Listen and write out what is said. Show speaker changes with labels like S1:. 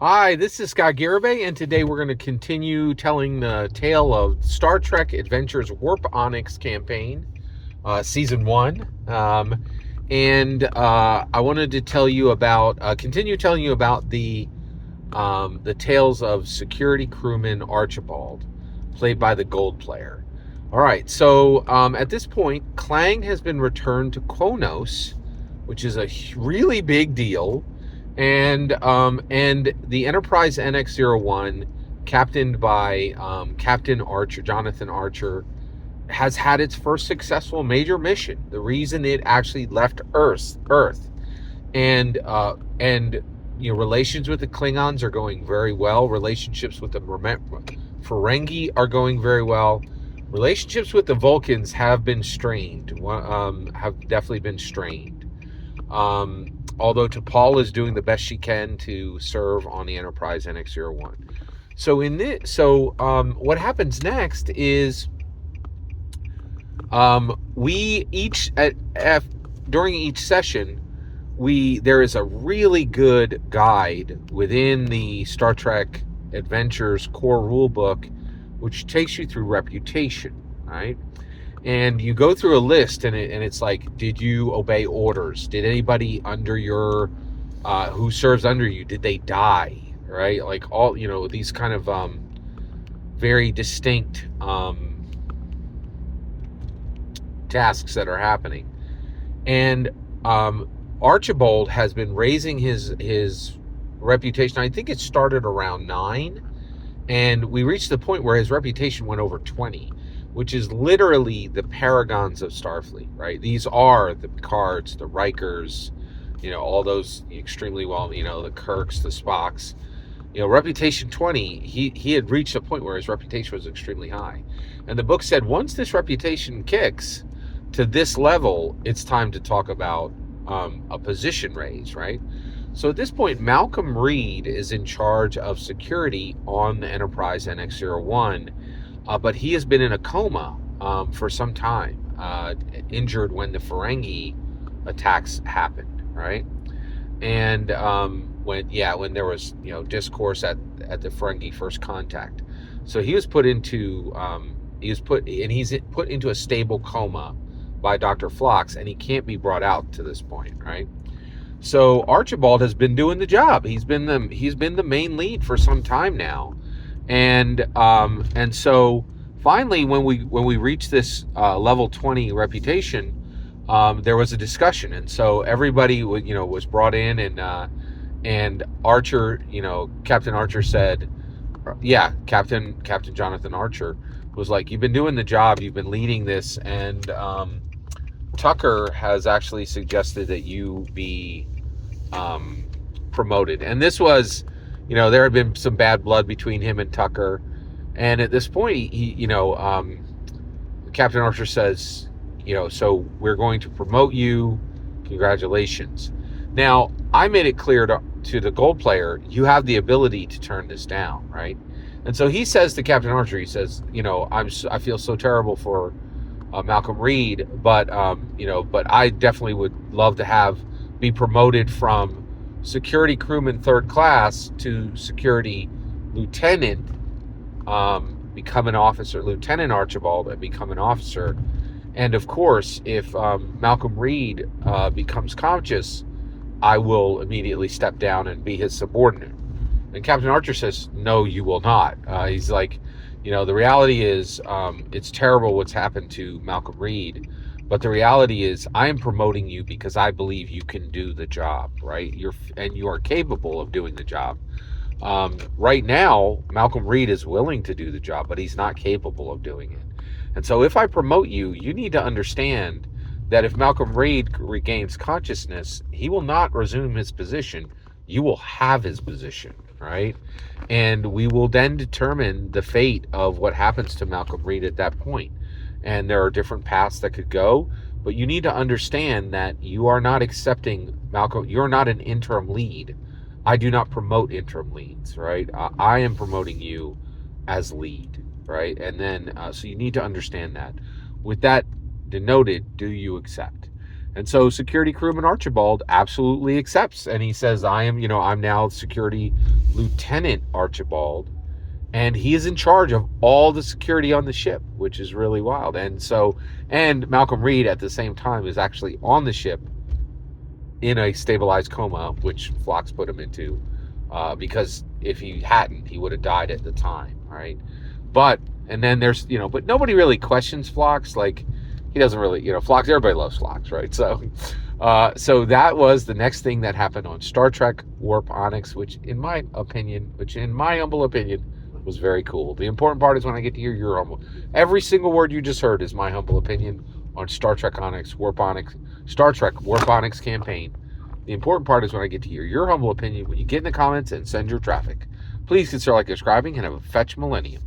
S1: Hi, this is Scott Garibay, and today we're going to continue telling the tale of Star Trek Adventures Warp Onyx campaign, Season 1. I wanted to tell you about, continue telling you about the tales of security crewman Archibald, played by the Gold player. All right, so at this point, Clang has been returned to Kronos, which is a really big deal. And the Enterprise NX-01, captained by Captain Archer, Jonathan Archer, has had its first successful major mission. The reason it actually left Earth, and relations with the Klingons are going very well. Relationships with the Ferengi are going very well. Relationships with the Vulcans have been strained. Have definitely been strained. Although T'Pol is doing the best she can to serve on the Enterprise NX-01. What happens next is we each during each session there is a really good guide within the Star Trek Adventures core rulebook, which takes you through reputation, right? And you go through a list, and it's like, did you obey orders? Did anybody under your, who serves under you, did they die? Right? Like all, these kind of very distinct tasks that are happening. And Archibald has been raising his reputation. I think it started around 9, and we reached the point where his reputation went over 20. Which is literally the paragons of Starfleet, right? These are the Picards, the Rikers, all those extremely well, the Kirks, the Spocks. Reputation 20, he had reached a point where his reputation was extremely high. And the book said once this reputation kicks to this level, it's time to talk about a position raise, right? So at this point, Malcolm Reed is in charge of security on the Enterprise NX-01. But he has been in a coma for some time, injured when the Ferengi attacks happened, right? And when there was discourse at the Ferengi first contact, so he was put into he's put into a stable coma by Dr. Phlox, and he can't be brought out to this point, right? So Archibald has been doing the job. He's been the main lead for some time now. And so finally, when we reached this level 20 reputation, there was a discussion, and so everybody was brought in, and Archer, Captain Archer said, Captain Jonathan Archer was like, you've been doing the job, you've been leading this, and Tucker has actually suggested that you be promoted. And this was, there had been some bad blood between him and Tucker, and at this point, Captain Archer says, so we're going to promote you. Congratulations. Now, I made it clear to the Gold player, you have the ability to turn this down, right? And so he says to Captain Archer, he says, I feel so terrible for Malcolm Reed, but I definitely would love to be promoted from security crewman 3rd class to security lieutenant, become an officer, Lieutenant Archibald, and become an officer. And of course, if Malcolm Reed becomes conscious, I will immediately step down and be his subordinate. And Captain Archer says, no, you will not. He's like, the reality is, it's terrible what's happened to Malcolm Reed. But the reality is, I am promoting you because I believe you can do the job, right? You are capable of doing the job. Right now, Malcolm Reed is willing to do the job, but he's not capable of doing it. And so if I promote you, you need to understand that if Malcolm Reed regains consciousness, he will not resume his position. You will have his position, right? And we will then determine the fate of what happens to Malcolm Reed at that point. And there are different paths that could go, but you need to understand that you are not accepting Malcolm. You're not an interim lead. I do not promote interim leads, right? I am promoting you as lead, right? And then, so you need to understand that. With that denoted, do you accept? And so security crewman Archibald absolutely accepts, and he says, I'm now security lieutenant Archibald, and he is in charge of all the security on the ship, which is really wild. And Malcolm Reed at the same time is actually on the ship in a stabilized coma, which Phlox put him into, because if he hadn't, he would have died at the time, right? But but nobody really questions Phlox. Like, he doesn't really, Phlox. Everybody loves Phlox, right? So that was the next thing that happened on Star Trek Warp Onyx, which in my humble opinion, was very cool. The important part is when I get to hear your humble. Every single word you just heard is my humble opinion on Star Trek Warp Onyx campaign. The important part is when I get to hear your humble opinion when you get in the comments and send your traffic. Please consider subscribing and have a fetch millennium.